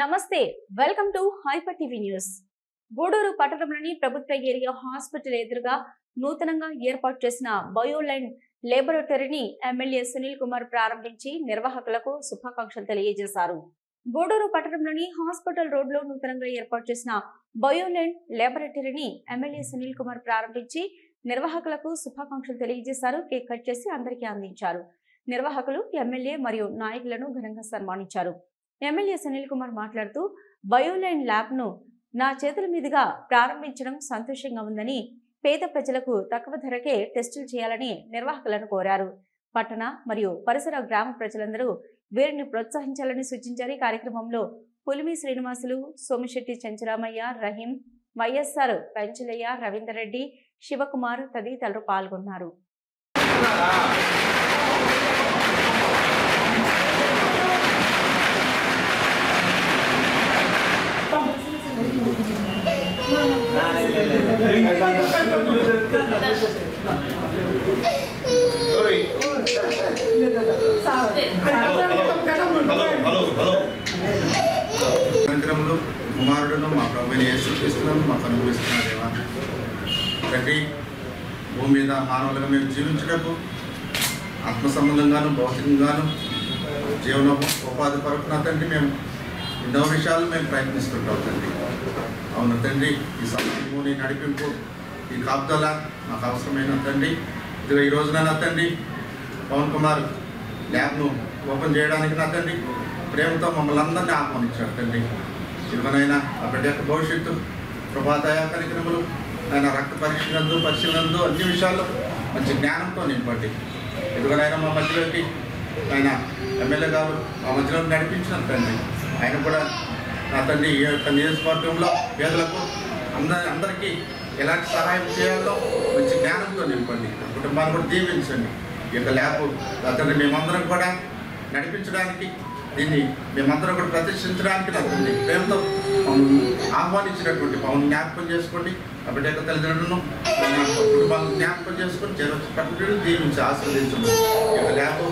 నమస్తే welcome to hyper TV news. Guduru పట్టణంలోని ప్రభుత్వ ఏరియా హాస్పిటల్ ఎదురుగా నూతనంగా ఏర్పాటు చేసిన బయోలైన్ లేబొరేటరీని ఎమ్మెల్యే సునీల్ కుమార్ ప్రారంభించి నిర్వాహకులకు శుభాకాంక్షలు తెలియజేశారు. గూడూరు పట్టణంలోని హాస్పిటల్ రోడ్లో నూతనంగా ఏర్పాటు చేసిన బయోలైన్ లేబొరేటరీని ఎమ్మెల్యే సునీల్ కుమార్ ప్రారంభించి నిర్వాహకులకు శుభాకాంక్షలు తెలియజేశారు. కేక్ కట్ చేసి అందరికీ అందించారు. నిర్వాహకులు ఎమ్మెల్యే మరియు నాయకులను ఘనంగా సన్మానించారు. ఎమ్మెల్యే సునీల్ కుమార్ మాట్లాడుతూ బయోలైన్ ల్యాబ్ ను నా చేతుల మీదుగా ప్రారంభించడం సంతోషంగా ఉందని, పేద ప్రజలకు తక్కువ ధరకే టెస్టులు చేయాలని నిర్వాహకులను కోరారు. పట్టణ మరియు పరిసర గ్రామ ప్రజలందరూ వీరిని ప్రోత్సహించాలని సూచించారు. ఈ కార్యక్రమంలో పులిమి శ్రీనివాసులు, సోమిశెట్టి చెంచరామయ్య, రహీం, వైఎస్ఆర్ పెంచలయ్య, రవీందర్ రెడ్డి, శివకుమార్ తదితరులు పాల్గొన్నారు. సంక్రమంలో కుమారుడును మా ప్రభుని యేసుక్రీస్తును మాకు అనుభవిస్తున్న దేవా తండ్రి, భూమి మీద మానవులుగా మేము జీవించటకు ఆత్మ సంబంధంగాను భౌతికంగాను జీవనోపాధి కొరకున తండ్రి మేము ఎన్నో విషయాలు మేము ప్రయత్నిస్తుంటాం తండ్రి. అవును తండ్రి, ఈ సమయంలో నీ నడిపింపు, ఈ కాపుదల మాకు అవసరమైన తండ్రి. ఇదిగో ఈ రోజున నా తండ్రి పవన్ కుమార్ ల్యాబ్ను ఓపెన్ చేయడానికి నా తండ్రి ప్రేమతో మమ్మల్ని అందరినీ ఆహ్వానించారు తండ్రి. ఇదిగోనైనా ఆ బిడ్డ యొక్క భవిష్యత్తు ప్రభాదయ కార్యక్రమాలు ఆయన రక్త పరిశీలనందు అన్ని విషయాల్లో మంచి జ్ఞానంతో నింపండి. ఇదిగోనైనా మా మధ్యలోకి ఆయన ఎమ్మెల్యే గారు మా మధ్యలో నడిపించిన తండ్రి. ఆయన కూడా నా తండ్రి ఈ యొక్క నియోజకవర్గంలో పేదలకు అందరికీ ఎలాంటి సహాయం చేయాలో మంచి జ్ఞానంతో నింపండి. కుటుంబాన్ని కూడా దీవించండి. ఈ యొక్క ల్యాబ్ నా తండ్రి మేమందరం కూడా నడిపించడానికి, దీన్ని మేమందరం కూడా ప్రతిష్ఠించడానికి నా తండ్రి ప్రేమతో ఆహ్వానించినటువంటి పవన్ జ్ఞాపకం చేసుకోండి. కాబట్టి యొక్క తల్లిదండ్రులను కుటుంబాలను జ్ఞాపకం చేసుకొని పట్టుబడి దీవించి ఆశీర్వదించండి. ఈ యొక్క ల్యాబ్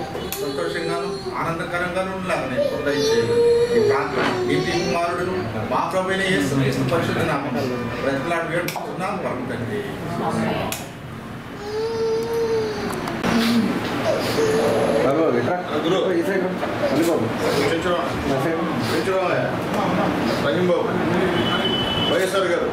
సంతోషంగాను ఆనందకరంగాను ఉండలాగానే ప్రొవైడ్ చేయాలి. ఈ ప్రాంతం నీతి కుమారుడును మా ప్రభువైన యేసుక్రీస్తు పరిశుద్ధ నామములో బ్రతిమలాడి వేడుకుంటున్నాం పరమ తండ్రి. వైఎస్ఆర్ గారు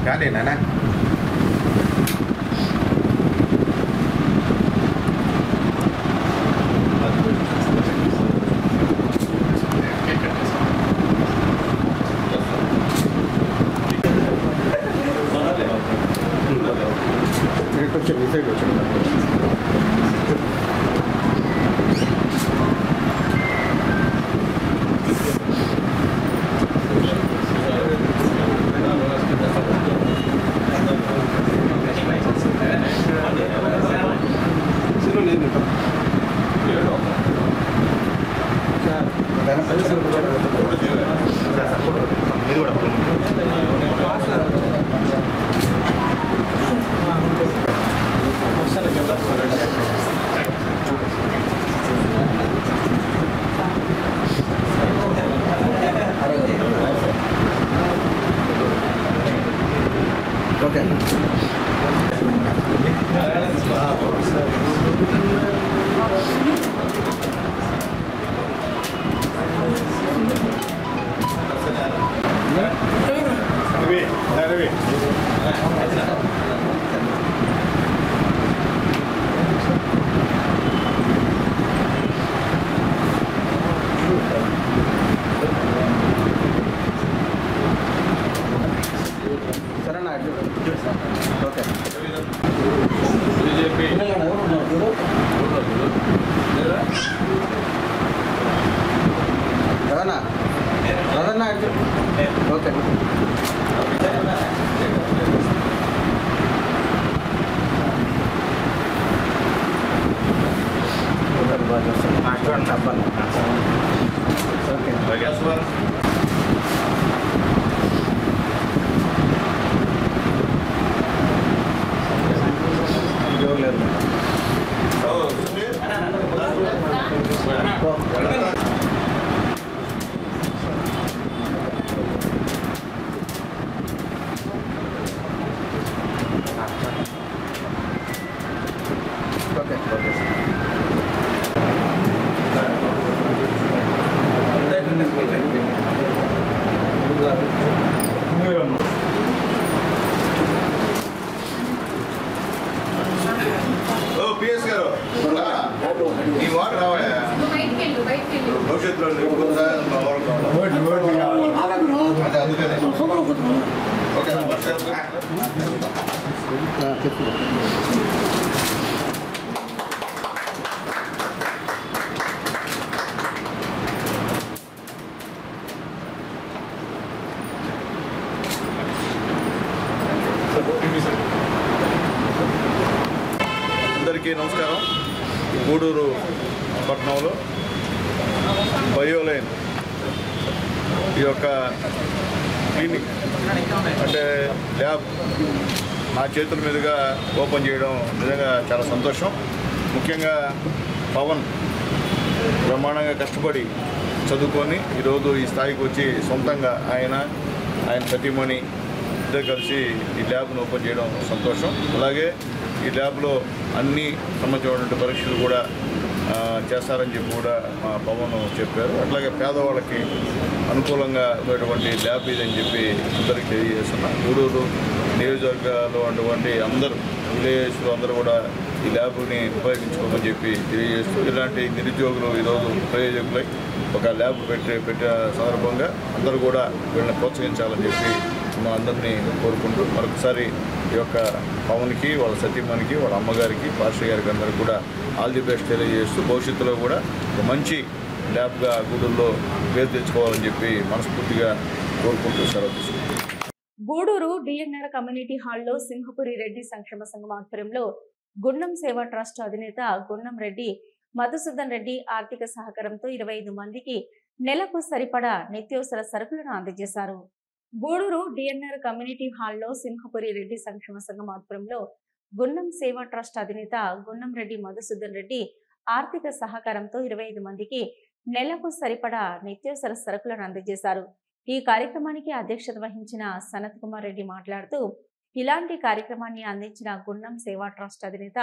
కానీ నాన్న ఓకే PS గారు ఈ వాటర్ రావాయా భవిష్యత్తులో అదే అందుకనే ఓకే అందరికీ నమస్కారం. గూడూరు పట్టణంలో బయోలైన్ ఈ యొక్క క్లినిక్ అంటే ల్యాబ్ నా చేతుల మీదుగా ఓపెన్ చేయడం నిజంగా చాలా సంతోషం. ముఖ్యంగా పవన్ బ్రహ్మాండంగా కష్టపడి చదువుకొని ఈరోజు ఈ స్థాయికి వచ్చి సొంతంగా ఆయన సతీమణి ఇద్దరు కలిసి ఈ ల్యాబ్ను ఓపెన్ చేయడం సంతోషం. అలాగే ఈ ల్యాబ్లో అన్ని సంబంధించినటువంటి పరీక్షలు కూడా చేస్తారని చెప్పి కూడా మా పవన్ చెప్పారు. అట్లాగే పేదవాళ్ళకి అనుకూలంగా ఉన్నటువంటి ల్యాబ్ ఇదని చెప్పి అందరికీ తెలియజేస్తున్నాం. గూడూరు నియోజకవర్గాల్లో ఉన్నటువంటి అందరూ విలేజ్లో అందరూ కూడా ఈ ల్యాబ్ని ఉపయోగించుకోమని చెప్పి తెలియజేస్తూ ఇలాంటి నిరుద్యోగులు ఈరోజు ప్రయోజకులై ఒక ల్యాబ్ పెట్టిన సందర్భంగా అందరూ కూడా వీళ్ళని ప్రోత్సహించాలని చెప్పి మా అందరినీ కోరుకుంటూ మరొకసారి ఈ యొక్క పవన్కి వాళ్ళ సతీమణికి వాళ్ళ అమ్మగారికి పాస్టర్ గారికి అందరికీ కూడా ఆల్ ది బెస్ట్ తెలియజేస్తూ భవిష్యత్తులో కూడా ఒక మంచి ల్యాబ్గా గూడూరులో పేరు తెచ్చుకోవాలని చెప్పి మనస్ఫూర్తిగా కోరుకుంటూ సెలవు తీసుకుంటాం. గూడూరు డిఎన్ఆర్ కమ్యూనిటీ హాల్లో సింహపురి రెడ్డి సంక్షేమ సంఘం ఆధ్వర్యంలో గుండం సేవా ట్రస్ట్ అధినేత గుండం రెడ్డి మధుసూదన్ రెడ్డి ఆర్థిక సహకారంతో 25 మందికి నెలకు సరిపడా నిత్యావసర సరుకులను అందజేశారు. గూడూరు డిఎన్ఆర్ కమ్యూనిటీ హాల్లో సింహపురి రెడ్డి సంక్షేమ సంఘం ఆధ్వర్యంలో గుండం సేవా ట్రస్ట్ అధినేత గుండం రెడ్డి మధుసూదన్ రెడ్డి ఆర్థిక సహకారంతో 25 మందికి నెలకు సరిపడా నిత్యావసర సరుకులను అందజేశారు. ఈ కార్యక్రమానికి అధ్యక్షత వహించిన సనత్ కుమార్ రెడ్డి మాట్లాడుతూ ఇలాంటి కార్యక్రమాన్ని అందించిన గుండం సేవా ట్రస్ట్ అధినేత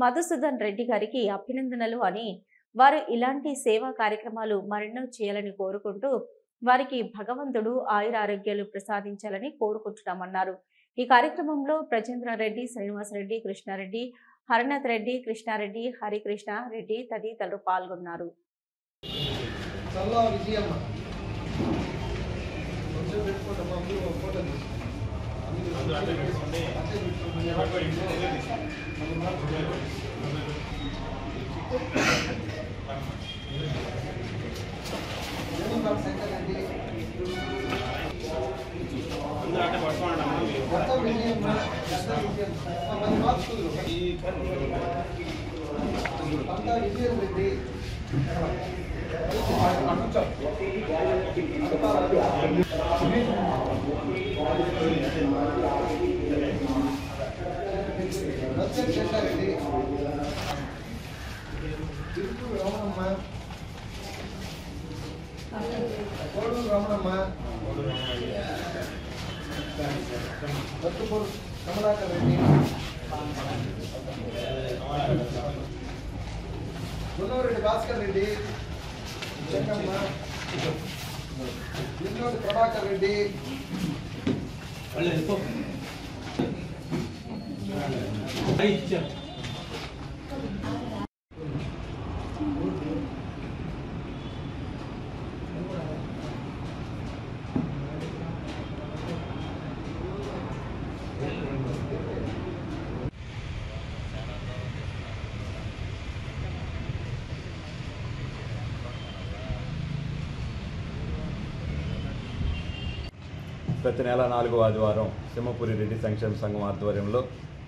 మధుసూదన్ రెడ్డి గారికి అభినందనలు అని, వారు ఇలాంటి సేవా కార్యక్రమాలు మరెన్నో చేయాలని కోరుకుంటూ వారికి భగవంతుడు ఆయురారోగ్యాలు ప్రసాదించాలని కోరుకుంటున్నామన్నారు. ఈ కార్యక్రమంలో ప్రజేంద్రారెడ్డి, శ్రీనివాసరెడ్డి, కృష్ణారెడ్డి, హరనాథ్ రెడ్డి, కృష్ణారెడ్డి, హరికృష్ణ రెడ్డి తదితరులు పాల్గొన్నారు. కమలాకర్ రెడ్డి, గున్నవరెడ్డి భాస్కర్ రెడ్డి, చెక్కమ్మ, నిన్నోటి ప్రభాకర్ రెడ్డి, ప్రతి నెల 4వ ఆదివారం సింహపురి రెడ్డి సంక్షేమ సంఘం ఆధ్వర్యంలో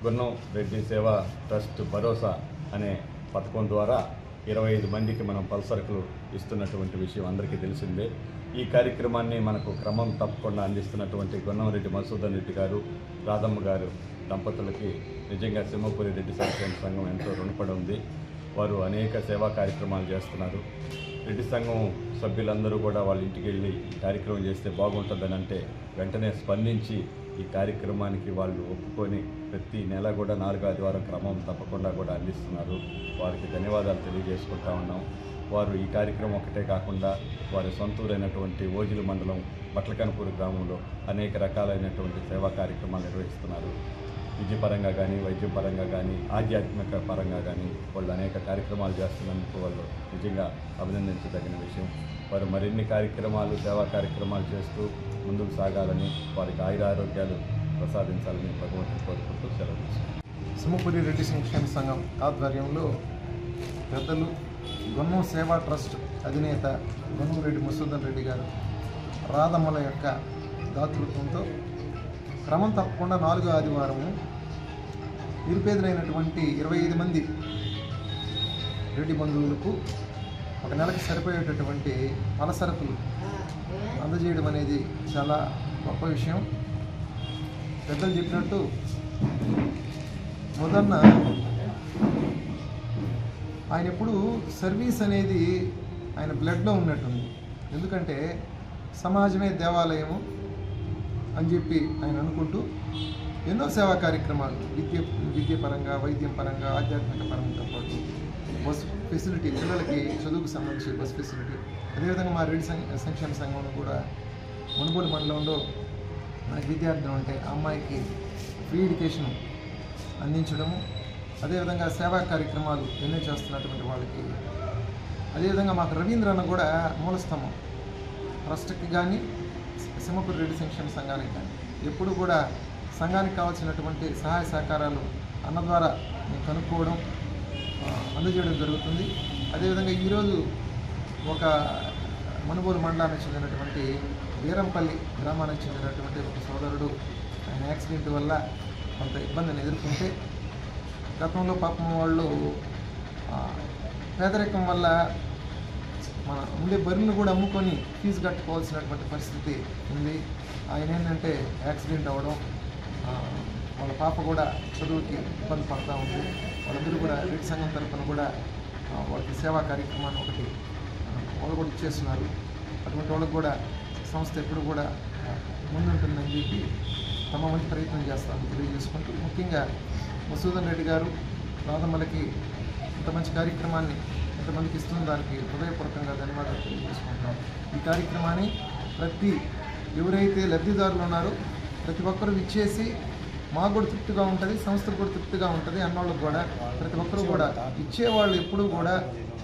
గున్నం రెడ్డి సేవా ట్రస్ట్ భరోసా అనే పథకం ద్వారా 25 మందికి మనం పల్సరుకులు ఇస్తున్నటువంటి విషయం అందరికీ తెలిసిందే. ఈ కార్యక్రమాన్ని మనకు క్రమం తప్పకుండా అందిస్తున్నటువంటి గొన్నంరెడ్డి మధుసూదన్ రెడ్డి గారు, రాధమ్మ గారు దంపతులకి నిజంగా సింహపురి రెడ్డి సంక్షేమ సంఘం ఎంతో రుణపడి ఉంది. వారు అనేక సేవా కార్యక్రమాలు చేస్తున్నారు. రెడ్డి సంఘం సభ్యులందరూ కూడా వాళ్ళ ఇంటికి వెళ్ళి ఈ కార్యక్రమం చేస్తే బాగుంటుందని అంటే వెంటనే స్పందించి ఈ కార్యక్రమానికి వాళ్ళు ఒప్పుకొని ప్రతి నెల కూడా 4వ ఆదివారం క్రమం తప్పకుండా కూడా అందిస్తున్నారు. వారికి ధన్యవాదాలు తెలియజేసుకుంటా ఉన్నాం. వారు ఈ కార్యక్రమం ఒకటే కాకుండా వారి సొంతూరైనటువంటి ఓజిలి మండలం బట్లకనపూర్ గ్రామంలో అనేక రకాలైనటువంటి సేవా కార్యక్రమాలు నిర్వహిస్తున్నారు. విద్యపరంగా కానీ, వైద్యం పరంగా కానీ, ఆధ్యాత్మిక పరంగా కానీ వాళ్ళు అనేక కార్యక్రమాలు చేస్తున్నందుకు వాళ్ళు నిజంగా అభినందించదగిన విషయం. వారు మరిన్ని కార్యక్రమాలు, సేవా కార్యక్రమాలు చేస్తూ ముందుకు సాగాలని, వారికి ఆయురారోగ్యాలు ప్రసాదించాలని భగవంతుని కోరుకుంటూ సెలవు తీసుకుంటాం. సింహపురి రెడ్డి సంక్షేమ సంఘం ఆధ్వర్యంలో పెద్దలు గొన్నం సేవా ట్రస్ట్ అధినేత గొన్నంరెడ్డి మధుసూదన్ రెడ్డి గారు, రాధమ్మల యొక్క దాతృత్వంతో క్రమం తప్పకుండా 4వ ఆదివారము నిరుపేదలైనటువంటి 25 మంది రెడ్డి బంధువులకు ఒక నెలకు సరిపోయేటటువంటి పలసరుకులు అందజేయడం అనేది చాలా గొప్ప విషయం. పెద్దలు చెప్పినట్టు మొదన్న ఆయన ఎప్పుడు సర్వీస్ అనేది ఆయన బ్లడ్లో ఉన్నట్టుంది. ఎందుకంటే సమాజమే దేవాలయము అని చెప్పి ఆయన అనుకుంటూ ఎన్నో సేవా కార్యక్రమాలు విద్య పరంగా, వైద్యం పరంగా, ఆధ్యాత్మిక పరంగా పాటు బస్ ఫెసిలిటీ, పిల్లలకి చదువుకు సంబంధించి బస్ ఫెసిలిటీ, అదేవిధంగా మా రెడ్డి సంక్షేమ సంఘంలో కూడా మునుగోలు మండలంలో మనకి విద్యార్థులు ఉంటే ఆ అమ్మాయికి ఫ్రీ ఎడ్యుకేషన్ అందించడము, అదేవిధంగా సేవా కార్యక్రమాలు ఎన్నో చేస్తున్నటువంటి వాళ్ళకి, అదేవిధంగా మాకు రవీంద్ర అన్న కూడా మూలస్తంభం ట్రస్ట్కి కానీ సింహపురి రెడ్డి సంక్షేమ సంఘానికి కానీ ఎప్పుడు కూడా సంఘానికి కావాల్సినటువంటి సహాయ సహకారాలు అన్న ద్వారా కనుక్కోవడం, అందజేయడం జరుగుతుంది. అదేవిధంగా ఈరోజు ఒక మునుగోలు మండలానికి చెందినటువంటి వీరంపల్లి గ్రామానికి చెందినటువంటి ఒక సోదరుడు ఆయన యాక్సిడెంట్ వల్ల కొంత ఇబ్బందిని ఎదుర్కొంటే, గతంలో పాపం వాళ్ళు పేదరికం వల్ల మన ఉండే బరువును కూడా అమ్ముకొని ఫీజు కట్టుకోవాల్సినటువంటి పరిస్థితి ఉంది. ఆయన ఏంటంటే యాక్సిడెంట్ అవ్వడం, వాళ్ళ పాప కూడా చదువుకి ఇబ్బంది పడుతూ ఉంది. వాళ్ళందరూ కూడా రెడ్డి సంఘం తరఫున కూడా వాళ్ళకి సేవా కార్యక్రమాన్ని ఒకటి వాళ్ళు కూడా ఇచ్చేస్తున్నారు. అటువంటి వాళ్ళకు కూడా సంస్థ ఎప్పుడు కూడా ముందుంటుందని చెప్పి తమ మంచి ప్రయత్నం చేస్తామని తెలియజేసుకుంటూ, ముఖ్యంగా మధుసూదన్ రెడ్డి గారు రాధమ్మలకి ఇంత మంచి కార్యక్రమాన్ని ఇంతమందికి ఇస్తున్న దానికి హృదయపూర్వకంగా ధన్యవాదాలు తెలియజేసుకుంటున్నాం. ఈ కార్యక్రమాన్ని ఎవరైతే లబ్ధిదారులు ఉన్నారో ప్రతి ఒక్కరూ ఇచ్చేసి మాకు కూడా తృప్తిగా ఉంటుంది, సంస్థకు కూడా తృప్తిగా ఉంటుంది, అన్నోళ్ళకు కూడా ప్రతి ఒక్కరూ కూడా ఇచ్చేవాళ్ళు ఎప్పుడూ కూడా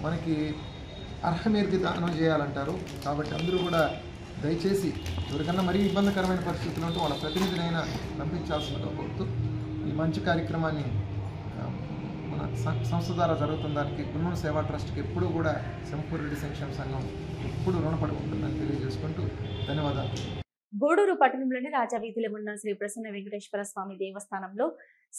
మనకి అర్హమేరకు దానం చేయాలంటారు. కాబట్టి అందరూ కూడా దయచేసి ఎవరికన్నా మరీ ఇబ్బందికరమైన పరిస్థితులు ఉంటే వాళ్ళ ప్రతినిధినైనా పంపించాల్సిందిగా కోరుతూ ఈ మంచి కార్యక్రమాన్ని మన సంస్థ ద్వారా జరుగుతున్న దానికి గొన్నం సేవా ట్రస్ట్కి ఎప్పుడూ కూడా సింహపురి రెడ్డి సంక్షేమ సంఘం ఎప్పుడు రుణపడి ఉంటుందని తెలియజేసుకుంటూ ధన్యవాదాలు. గూడూరు పట్టణంలోని రాజావీధిలో ఉన్న శ్రీ ప్రసన్న వెంకటేశ్వర స్వామి దేవస్థానంలో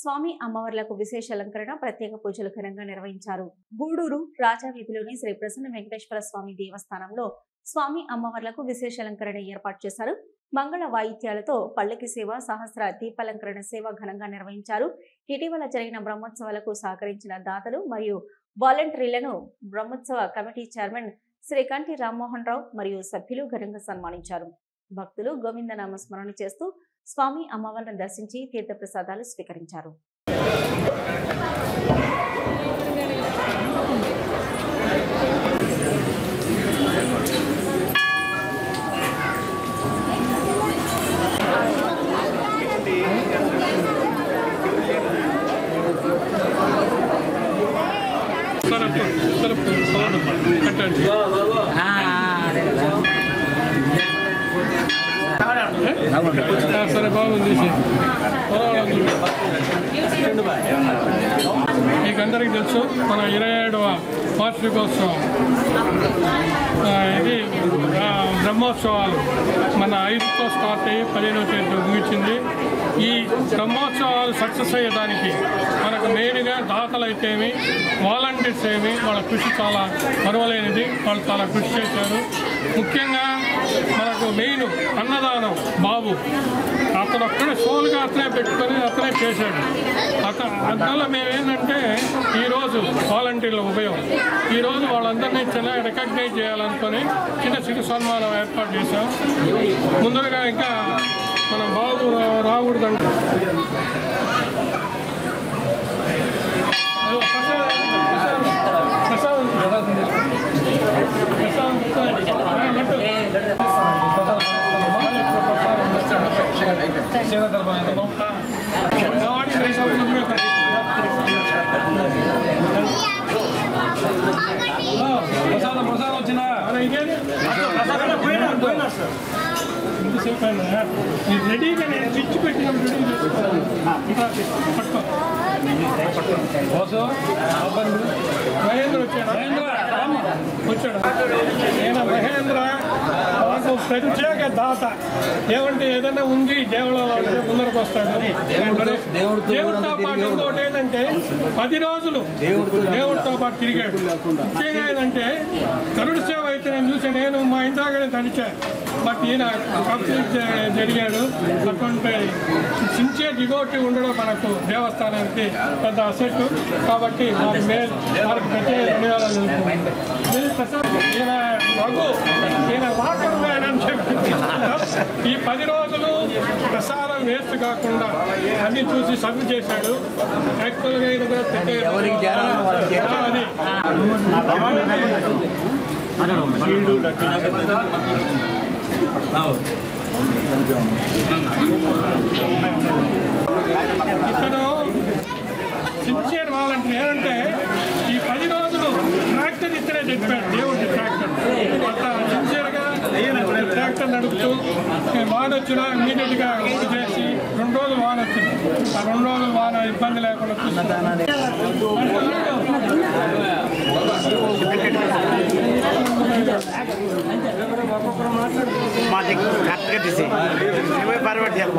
స్వామి అమ్మవార్లకు విశేష అలంకరణ, ప్రత్యేక పూజలు ఘనంగా నిర్వహించారు. గూడూరు రాజావీధిలోని శ్రీ ప్రసన్న వెంకటేశ్వర స్వామి దేవస్థానంలో స్వామి అమ్మవార్లకు విశేష అలంకరణ ఏర్పాటు చేశారు. మంగళ వాయిద్యాలతో పల్లకి సేవ, సహస్ర దీపాలంకరణ సేవ ఘనంగా నిర్వహించారు. ఇటీవల జరిగిన బ్రహ్మోత్సవాలకు సహకరించిన దాతలు మరియు వాలంటీర్లను బ్రహ్మోత్సవ కమిటీ చైర్మన్ శ్రీ కంటి రామ్మోహన్ రావు మరియు సభ్యులు ఘనంగా సన్మానించారు. భక్తులు గోవిందనామ స్మరణ చేస్తూ స్వామి అమ్మవారిని దర్శించి తీర్థప్రసాదాలు స్వీకరించారు. సరే బాగుంది. మీకు అందరికీ తెలుసు మన 27వ వార్షికోత్సవం ఇది బ్రహ్మోత్సవాలు మన 5తో స్టార్ట్ అయ్యి 15వ తేదీ ముగిసింది. ఈ బ్రహ్మోత్సవాలు సక్సెస్ అయ్యేదానికి మనకు మెయిన్గా దాతలు అయితేమి వాలంటీర్స్ ఏమి వాళ్ళ కృషి చాలా మరవలేనిది. వాళ్ళు చాలా కృషి చేశారు. ముఖ్యంగా మనకు మెయిన్ అన్నదానం బాబు అతను ఒక్కడే సోల్గా అతనే పెట్టుకొని అతనే చేశాడు. అందువల్ల మేమేంటంటే ఈరోజు వాలంటీర్ల ఉపయోగం ఈరోజు వాళ్ళందరినీ రికగ్నైజ్ చేయాలనుకొని చిన్న సన్మానం ఏర్పాటు చేశాం. ముందరగా ఇంకా మనం బాబు రాకూడదంటే ప్రసాదం వచ్చినా ఇంతసేపు అయినా రెడీగా నేను పిచ్చి పెట్టినప్పుడు రెడీ చేసుకోవాలి. పట్టుకో మహేంద్ర వచ్చాడు. నేను మహేంద్ర మాకు ప్రత్యేక దాత. ఏమంటే ఏదైనా ఉంది దేవుళ్ళలో ముందరకు వస్తాడు. దేవుడితో పాటు ఇంకోటి ఏంటంటే 10 రోజులు దేవుడితో పాటు తిరిగాడు. ముఖ్యంగా ఏంటంటే గరుడు సేవ అయితే నేను చూసాను. నేను మా ఇంట్లోనే తడిచా. బట్ ఈయన కంప్లీట్ జరిగాడు. అటువంటి సిన్సియర్ డివోటీ ఉండడం మనకు దేవస్థానానికి పెద్ద అసెట్. కాబట్టి వారికి ప్రత్యేక ధన్యవాదాలు. ఈయన రఘు ఈయన వాటర్ మ్యాన్ అని చెప్పి ఈ 10 రోజులు ప్రసాదం వేస్ట్ కాకుండా అన్ని చూసి సర్వ్ చేశాడు. యాక్చువల్గా ఈయన కూడా ఇతను సిన్సియర్ వాలంటీర్. ఏంటంటే ఈ 10 రోజులు ట్రాక్టర్ ఇతనే చెప్పాడు. దేవుడి ట్రాక్టర్ అంత సిన్సియర్గా ట్రాక్టర్ నడుపుతూ వాన వచ్చినా ఇమీడియట్గా చేసి 2 రోజులు వాన వచ్చింది. ఆ 2 రోజులు వాన ఇబ్బంది లేకుండా కరెక్ట్గా తీసి ఫార్వర్డ్ చేయాలి.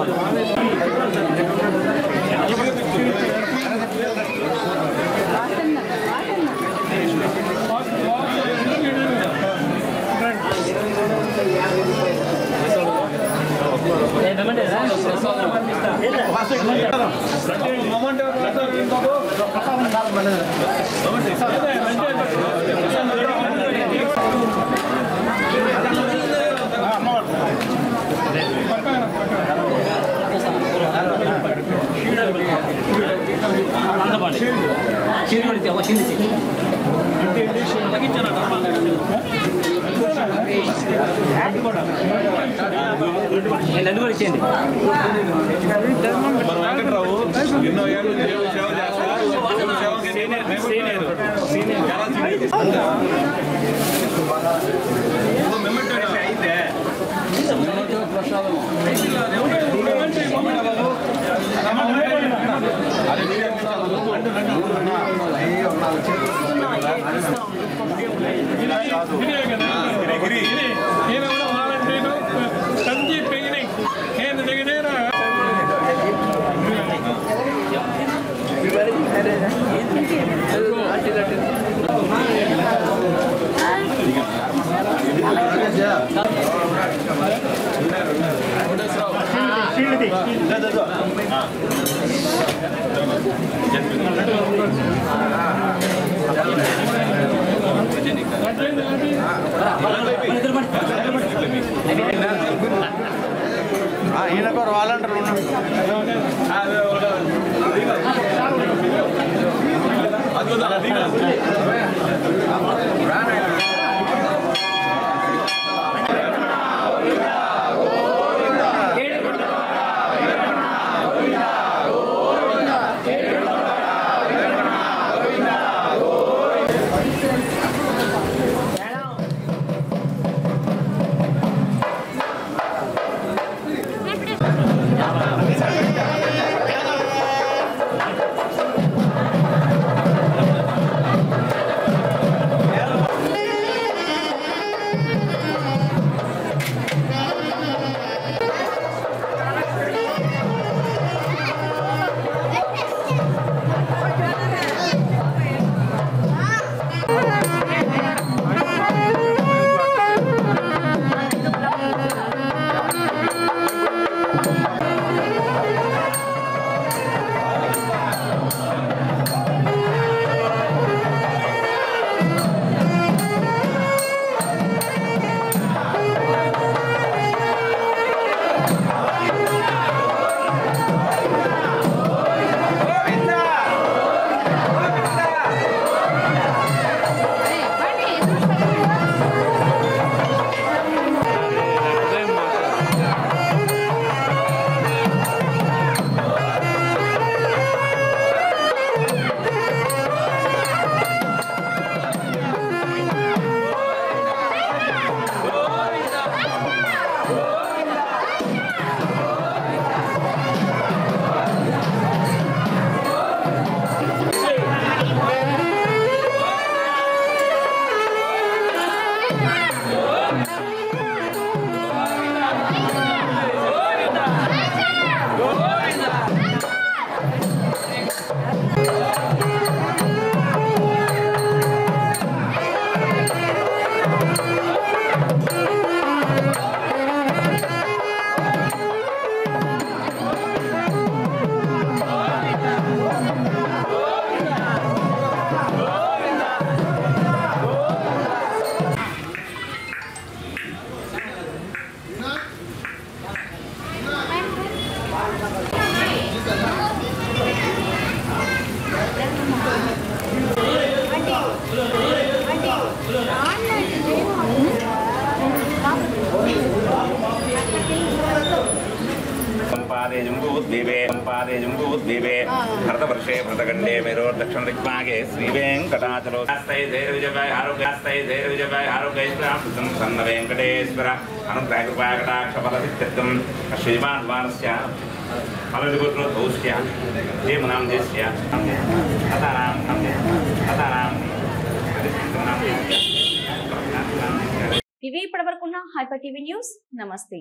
ఇచ్చేయండి. మన వెంకట్రావు ఎన్నో ఏళ్ళు దేవుడు సేవ చేస్తారు. ఈయనకు వాలంటీర్లు पादे जम्बूद्वीपे पादे जम्बूद्वीपे भरतवर्षे भरतखण्डे मेरो दक्षिण दिग्भागे श्रीवेङ्कटाचलो धैर्यविजय आरोग्यैश्वरं सन्न वेङ्कटेश्वर अनुग्रहकृपाकटाक्षफलसिद्ध्यर्थं श्रीमान्वानस्य फलनिपुत्रौस्य देवनां देस्य अतानां ఇవి ఇప్పటివరకున్న హైపర్ టీవీ న్యూస్. నమస్తే.